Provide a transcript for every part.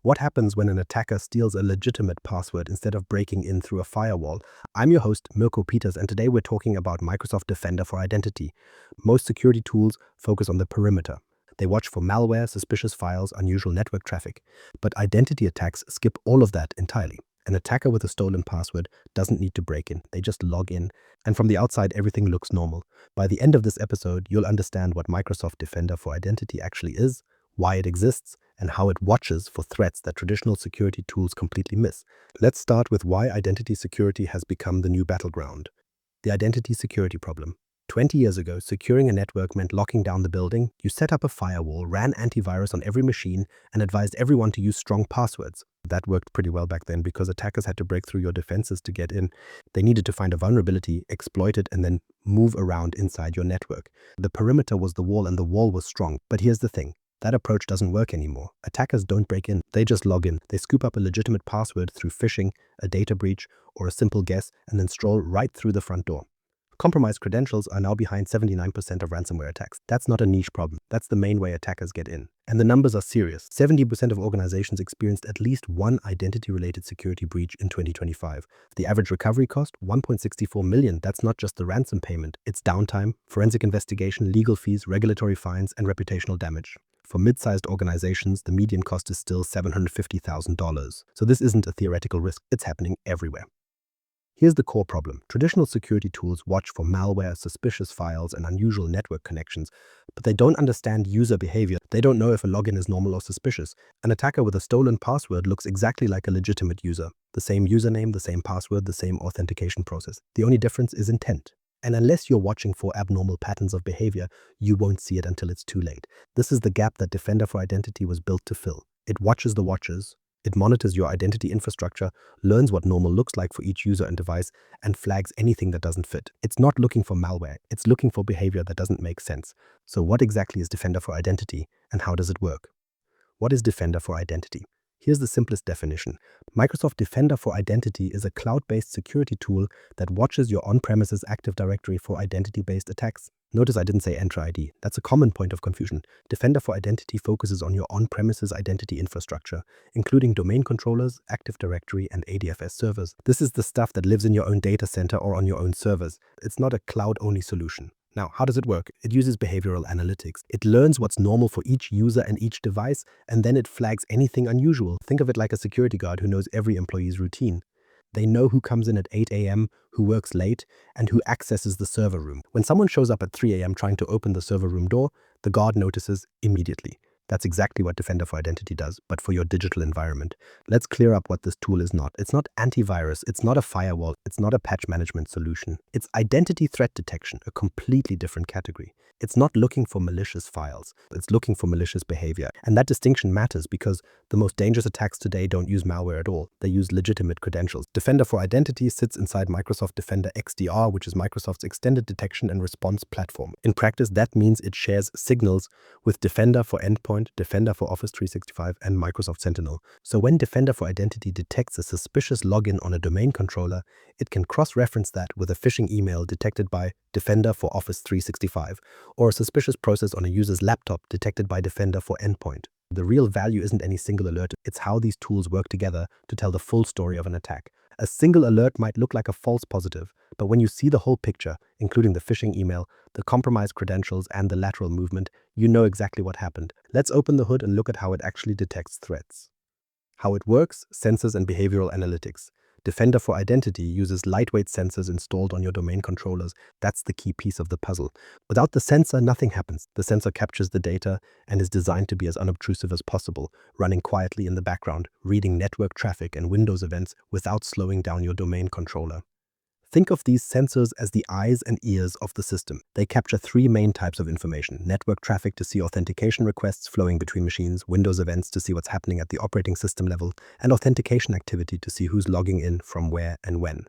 What happens when an attacker steals a legitimate password instead of breaking in through a firewall? I'm your host, Mirko Peters, and today we're talking about Microsoft Defender for Identity. Most security tools focus on the perimeter. They watch for malware, suspicious files, unusual network traffic. But identity attacks skip all of that entirely. An attacker with a stolen password doesn't need to break in. They just log in. And from the outside, everything looks normal. By the end of this episode, you'll understand what Microsoft Defender for Identity actually is, why it exists, and how it watches for threats that traditional security tools completely miss. Let's start with why identity security has become the new battleground. The identity security problem. 20 years ago, securing a network meant locking down the building. You set up a firewall, ran antivirus on every machine, and advised everyone to use strong passwords. That worked pretty well back then because attackers had to break through your defenses to get in. They needed to find a vulnerability, exploit it, and then move around inside your network. The perimeter was the wall, and the wall was strong. But here's the thing. That approach doesn't work anymore. Attackers don't break in, they just log in. They scoop up a legitimate password through phishing, a data breach, or a simple guess, and then stroll right through the front door. Compromised credentials are now behind 79% of ransomware attacks. That's not a niche problem. That's the main way attackers get in. And the numbers are serious. 70% of organizations experienced at least one identity-related security breach in 2025. The average recovery cost, $1.64 million. That's not just the ransom payment. It's downtime, forensic investigation, legal fees, regulatory fines, and reputational damage. For mid-sized organizations, the median cost is still $750,000. So this isn't a theoretical risk. It's happening everywhere. Here's the core problem. Traditional security tools watch for malware, suspicious files, and unusual network connections, but they don't understand user behavior. They don't know if a login is normal or suspicious. An attacker with a stolen password looks exactly like a legitimate user. The same username, the same password, the same authentication process. The only difference is intent. And unless you're watching for abnormal patterns of behavior, you won't see it until it's too late. This is the gap that Defender for Identity was built to fill. It watches the watchers. It monitors your identity infrastructure, learns what normal looks like for each user and device, and flags anything that doesn't fit. It's not looking for malware. It's looking for behavior that doesn't make sense. So what exactly is Defender for Identity, and how does it work? What is Defender for Identity? Here's the simplest definition. Microsoft Defender for Identity is a cloud-based security tool that watches your on-premises Active Directory for identity-based attacks. Notice I didn't say Entra ID. That's a common point of confusion. Defender for Identity focuses on your on-premises identity infrastructure, including domain controllers, Active Directory, and ADFS servers. This is the stuff that lives in your own data center or on your own servers. It's not a cloud-only solution. Now, how does it work? It uses behavioral analytics. It learns what's normal for each user and each device, and then it flags anything unusual. Think of it like a security guard who knows every employee's routine. They know who comes in at 8 a.m., who works late, and who accesses the server room. When someone shows up at 3 a.m. trying to open the server room door, the guard notices immediately. That's exactly what Defender for Identity does, but for your digital environment. Let's clear up what this tool is not. It's not antivirus, it's not a firewall, it's not a patch management solution. It's identity threat detection, a completely different category. It's not looking for malicious files, it's looking for malicious behavior. And that distinction matters because the most dangerous attacks today don't use malware at all. They use legitimate credentials. Defender for Identity sits inside Microsoft Defender XDR, which is Microsoft's extended detection and response platform. In practice, that means it shares signals with Defender for Endpoint, Defender for Office 365, and Microsoft Sentinel. So when Defender for Identity detects a suspicious login on a domain controller, it can cross-reference that with a phishing email detected by Defender for Office 365, or a suspicious process on a user's laptop detected by Defender for Endpoint. The real value isn't any single alert, it's how these tools work together to tell the full story of an attack. A single alert might look like a false positive, but when you see the whole picture, including the phishing email, the compromised credentials, and the lateral movement, you know exactly what happened. Let's open the hood and look at how it actually detects threats. How it works, sensors and behavioral analytics. Defender for Identity uses lightweight sensors installed on your domain controllers. That's the key piece of the puzzle. Without the sensor, nothing happens. The sensor captures the data and is designed to be as unobtrusive as possible, running quietly in the background, reading network traffic and Windows events without slowing down your domain controller. Think of these sensors as the eyes and ears of the system. They capture three main types of information: network traffic to see authentication requests flowing between machines, Windows events to see what's happening at the operating system level, and authentication activity to see who's logging in from where and when.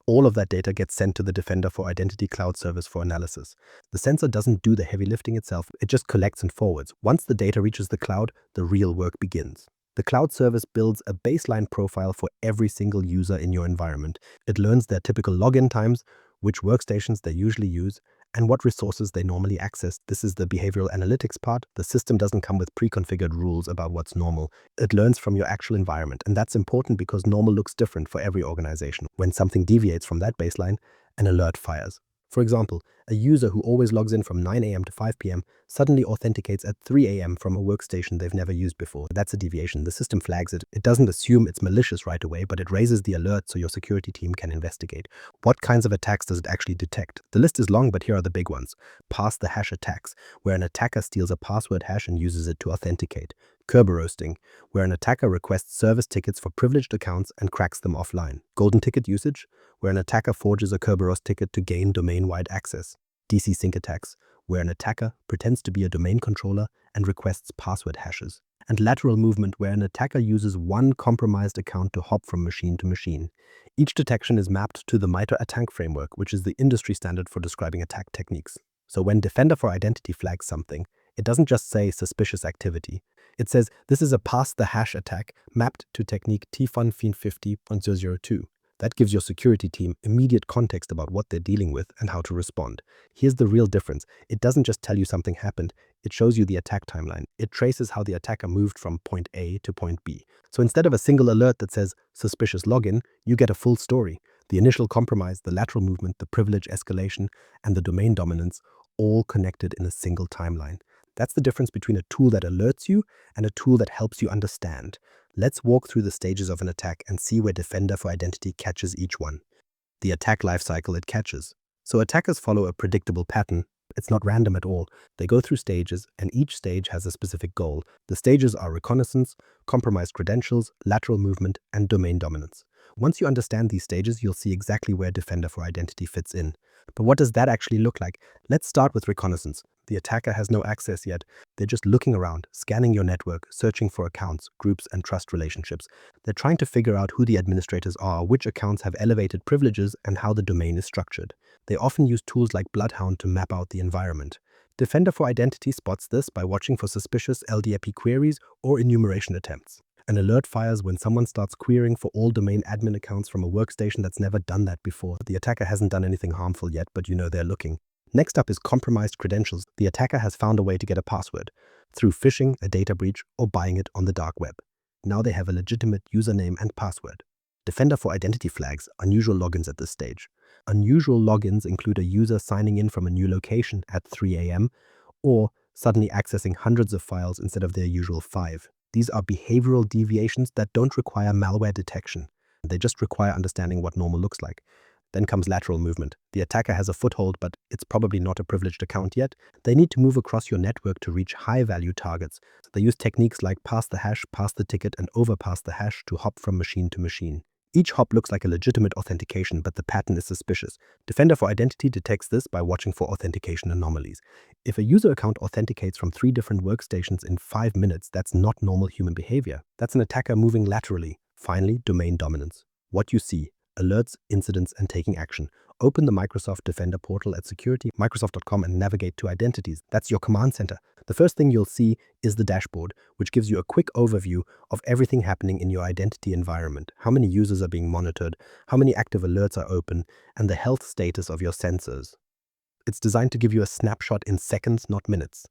All of that data gets sent to the Defender for Identity cloud service for analysis. The sensor doesn't do the heavy lifting itself, it just collects and forwards. Once the data reaches the cloud, the real work begins. The cloud service builds a baseline profile for every single user in your environment. It learns their typical login times, which workstations they usually use, and what resources they normally access. This is the behavioral analytics part. The system doesn't come with pre-configured rules about what's normal. It learns from your actual environment, and that's important because normal looks different for every organization. When something deviates from that baseline, an alert fires. For example, a user who always logs in from 9 a.m. to 5 p.m. suddenly authenticates at 3 a.m. from a workstation they've never used before. That's a deviation. The system flags it. It doesn't assume it's malicious right away, but it raises the alert so your security team can investigate. What kinds of attacks does it actually detect? The list is long, but here are the big ones. Pass the hash attacks, where an attacker steals a password hash and uses it to authenticate. Kerberoasting, where an attacker requests service tickets for privileged accounts and cracks them offline. Golden ticket usage, where an attacker forges a Kerberos ticket to gain domain-wide access. DC sync attacks, where an attacker pretends to be a domain controller and requests password hashes. And lateral movement, where an attacker uses one compromised account to hop from machine to machine. Each detection is mapped to the MITRE ATT&CK framework, which is the industry standard for describing attack techniques. So when Defender for Identity flags something, it doesn't just say suspicious activity. It says this is a pass the hash attack mapped to technique TFUN50.002. That gives your security team immediate context about what they're dealing with and how to respond. Here's the real difference. It doesn't just tell you something happened, it shows you the attack timeline. It traces how the attacker moved from point A to point B. So instead of a single alert that says suspicious login, you get a full story. The initial compromise, the lateral movement, the privilege escalation, and the domain dominance, all connected in a single timeline. That's the difference between a tool that alerts you and a tool that helps you understand. Let's walk through the stages of an attack and see where Defender for Identity catches each one. The attack lifecycle it catches. So attackers follow a predictable pattern. It's not random at all. They go through stages, and each stage has a specific goal. The stages are reconnaissance, compromised credentials, lateral movement, and domain dominance. Once you understand these stages, you'll see exactly where Defender for Identity fits in. But what does that actually look like? Let's start with reconnaissance. The attacker has no access yet. They're just looking around, scanning your network, searching for accounts, groups, and trust relationships. They're trying to figure out who the administrators are, which accounts have elevated privileges, and how the domain is structured. They often use tools like Bloodhound to map out the environment. Defender for Identity spots this by watching for suspicious LDAP queries or enumeration attempts. An alert fires when someone starts querying for all domain admin accounts from a workstation that's never done that before. The attacker hasn't done anything harmful yet, but you know they're looking. Next up is compromised credentials. The attacker has found a way to get a password through phishing, a data breach, or buying it on the dark web. Now they have a legitimate username and password. Defender for Identity flags unusual logins at this stage. Unusual logins include a user signing in from a new location at 3 a.m. or suddenly accessing hundreds of files instead of their usual 5. These are behavioral deviations that don't require malware detection. They just require understanding what normal looks like. Then comes lateral movement. The attacker has a foothold, but it's probably not a privileged account yet. They need to move across your network to reach high-value targets. They use techniques like pass the hash, pass the ticket, and overpass the hash to hop from machine to machine. Each hop looks like a legitimate authentication, but the pattern is suspicious. Defender for Identity detects this by watching for authentication anomalies. If a user account authenticates from 3 different workstations in 5 minutes, that's not normal human behavior. That's an attacker moving laterally. Finally, domain dominance. What you see: alerts, incidents, and taking action. Open the Microsoft Defender portal at security.microsoft.com and navigate to identities. That's your command center. The first thing you'll see is the dashboard, which gives you a quick overview of everything happening in your identity environment. How many users are being monitored, how many active alerts are open, and the health status of your sensors. It's designed to give you a snapshot in seconds, not minutes.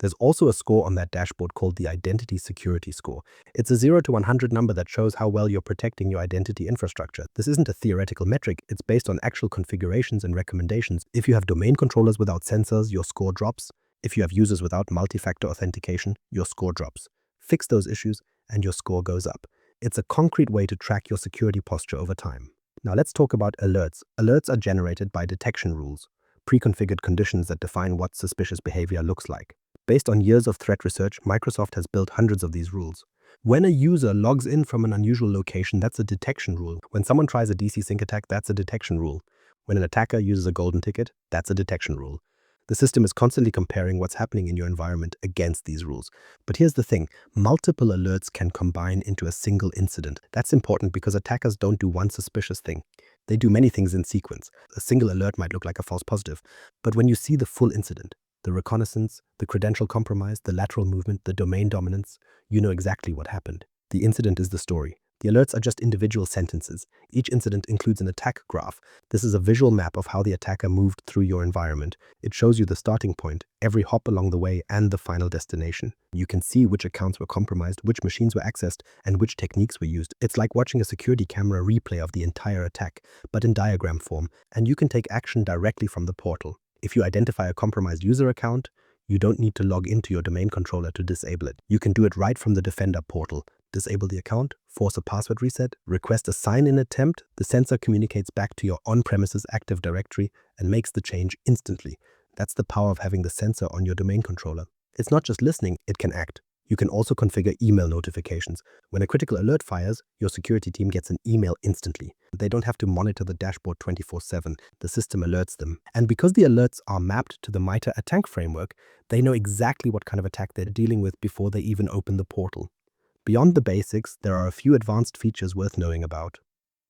There's also a score on that dashboard called the Identity Security Score. It's a 0 to 100 number that shows how well you're protecting your identity infrastructure. This isn't a theoretical metric, it's based on actual configurations and recommendations. If you have domain controllers without sensors, your score drops. If you have users without multi-factor authentication, your score drops. Fix those issues and your score goes up. It's a concrete way to track your security posture over time. Now let's talk about alerts. Alerts are generated by detection rules, pre-configured conditions that define what suspicious behavior looks like. Based on years of threat research, Microsoft has built hundreds of these rules. When a user logs in from an unusual location, that's a detection rule. When someone tries a DC sync attack, that's a detection rule. When an attacker uses a golden ticket, that's a detection rule. The system is constantly comparing what's happening in your environment against these rules. But here's the thing, multiple alerts can combine into a single incident. That's important because attackers don't do one suspicious thing. They do many things in sequence. A single alert might look like a false positive, but when you see the full incident, the reconnaissance, the credential compromise, the lateral movement, the domain dominance, you know exactly what happened. The incident is the story. The alerts are just individual sentences. Each incident includes an attack graph. This is a visual map of how the attacker moved through your environment. It shows you the starting point, every hop along the way, and the final destination. You can see which accounts were compromised, which machines were accessed, and which techniques were used. It's like watching a security camera replay of the entire attack, but in diagram form, and you can take action directly from the portal. If you identify a compromised user account, you don't need to log into your domain controller to disable it. You can do it right from the Defender portal. Disable the account, force a password reset, request a sign-in attempt. The sensor communicates back to your on-premises Active Directory and makes the change instantly. That's the power of having the sensor on your domain controller. It's not just listening, it can act. You can also configure email notifications. When a critical alert fires, your security team gets an email instantly. They don't have to monitor the dashboard 24/7. The system alerts them. And because the alerts are mapped to the MITRE ATT&CK framework, they know exactly what kind of attack they're dealing with before they even open the portal. Beyond the basics, there are a few advanced features worth knowing about.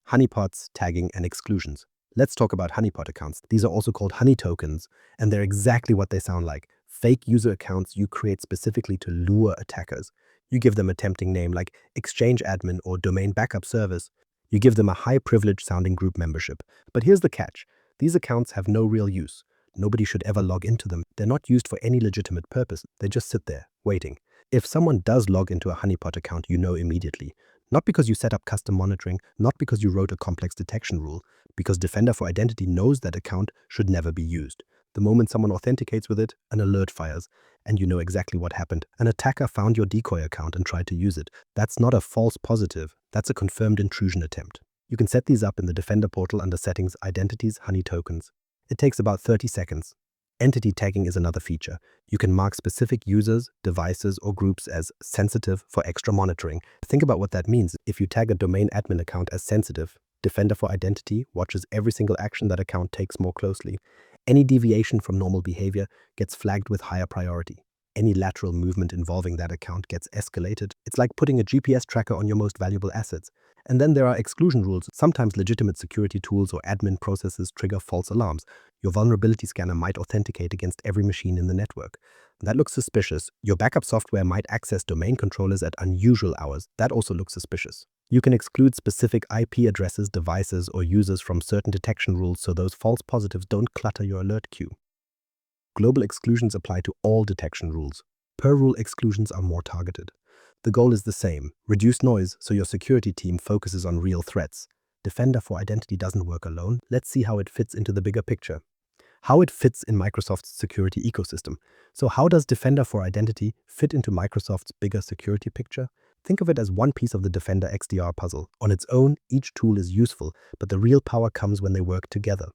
Honeypots, tagging, and exclusions. Let's talk about honeypot accounts. These are also called honey tokens, and they're exactly what they sound like. Fake user accounts you create specifically to lure attackers. You give them a tempting name like Exchange Admin or Domain Backup Service. You give them a high-privilege sounding group membership. But here's the catch. These accounts have no real use. Nobody should ever log into them. They're not used for any legitimate purpose. They just sit there, waiting. If someone does log into a honeypot account, you know immediately. Not because you set up custom monitoring, not because you wrote a complex detection rule, because Defender for Identity knows that account should never be used. The moment someone authenticates with it, an alert fires, and you know exactly what happened. An attacker found your decoy account and tried to use it. That's not a false positive, that's a confirmed intrusion attempt. You can set these up in the Defender portal under Settings, Identities, Honey Tokens. It takes about 30 seconds. Entity tagging is another feature. You can mark specific users, devices, or groups as sensitive for extra monitoring. Think about what that means. If you tag a domain admin account as sensitive, Defender for Identity watches every single action that account takes more closely. Any deviation from normal behavior gets flagged with higher priority. Any lateral movement involving that account gets escalated. It's like putting a GPS tracker on your most valuable assets. And then there are exclusion rules. Sometimes legitimate security tools or admin processes trigger false alarms. Your vulnerability scanner might authenticate against every machine in the network. That looks suspicious. Your backup software might access domain controllers at unusual hours. That also looks suspicious. You can exclude specific IP addresses, devices, or users from certain detection rules so those false positives don't clutter your alert queue. Global exclusions apply to all detection rules. Per-rule exclusions are more targeted. The goal is the same: reduce noise so your security team focuses on real threats. Defender for Identity doesn't work alone. Let's see how it fits into the bigger picture. How it fits in Microsoft's security ecosystem. So how does Defender for Identity fit into Microsoft's bigger security picture? Think of it as one piece of the Defender XDR puzzle. On its own, each tool is useful, but the real power comes when they work together.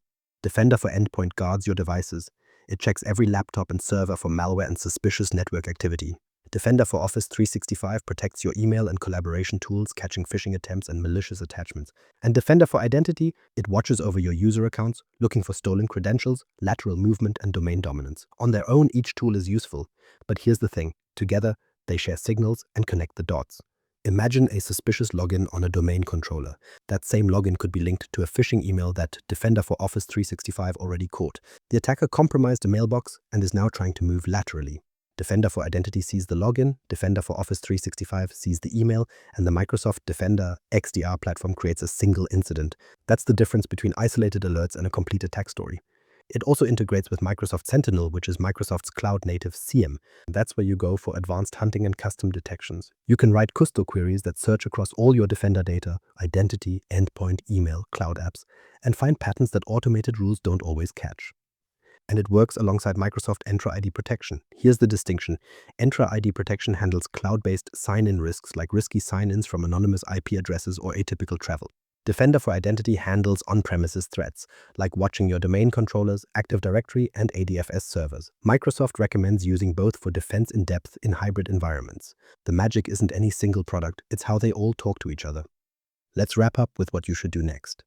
Defender for Endpoint guards your devices. It checks every laptop and server for malware and suspicious network activity. Defender for Office 365 protects your email and collaboration tools, catching phishing attempts and malicious attachments. And Defender for Identity, it watches over your user accounts, looking for stolen credentials, lateral movement, and domain dominance. On their own, each tool is useful. But here's the thing. Together, they share signals and connect the dots. Imagine a suspicious login on a domain controller. That same login could be linked to a phishing email that Defender for Office 365 already caught. The attacker compromised a mailbox and is now trying to move laterally. Defender for Identity sees the login, Defender for Office 365 sees the email, and the Microsoft Defender XDR platform creates a single incident. That's the difference between isolated alerts and a complete attack story. It also integrates with Microsoft Sentinel, which is Microsoft's cloud-native SIEM. That's where you go for advanced hunting and custom detections. You can write Custo queries that search across all your Defender data, identity, endpoint, email, cloud apps, and find patterns that automated rules don't always catch. And it works alongside Microsoft Entra ID protection. Here's the distinction. Entra ID protection handles cloud-based sign-in risks like risky sign-ins from anonymous IP addresses or atypical travel. Defender for Identity handles on-premises threats, like watching your domain controllers, Active Directory, and ADFS servers. Microsoft recommends using both for defense in depth in hybrid environments. The magic isn't any single product, it's how they all talk to each other. Let's wrap up with what you should do next.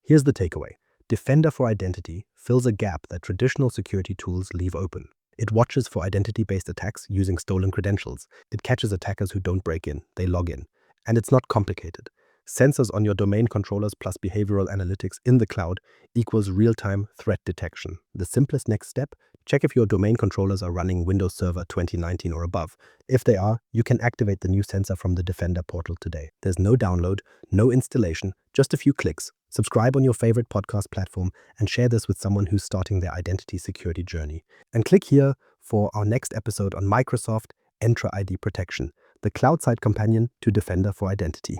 Here's the takeaway. Defender for Identity fills a gap that traditional security tools leave open. It watches for identity-based attacks using stolen credentials. It catches attackers who don't break in, they log in. And it's not complicated. Sensors on your domain controllers plus behavioral analytics in the cloud equals real-time threat detection. The simplest next step, check if your domain controllers are running Windows Server 2019 or above. If they are, you can activate the new sensor from the Defender portal today. There's no download, no installation, just a few clicks. Subscribe on your favorite podcast platform and share this with someone who's starting their identity security journey. And click here for our next episode on Microsoft Entra ID Protection, the cloud-side companion to Defender for Identity.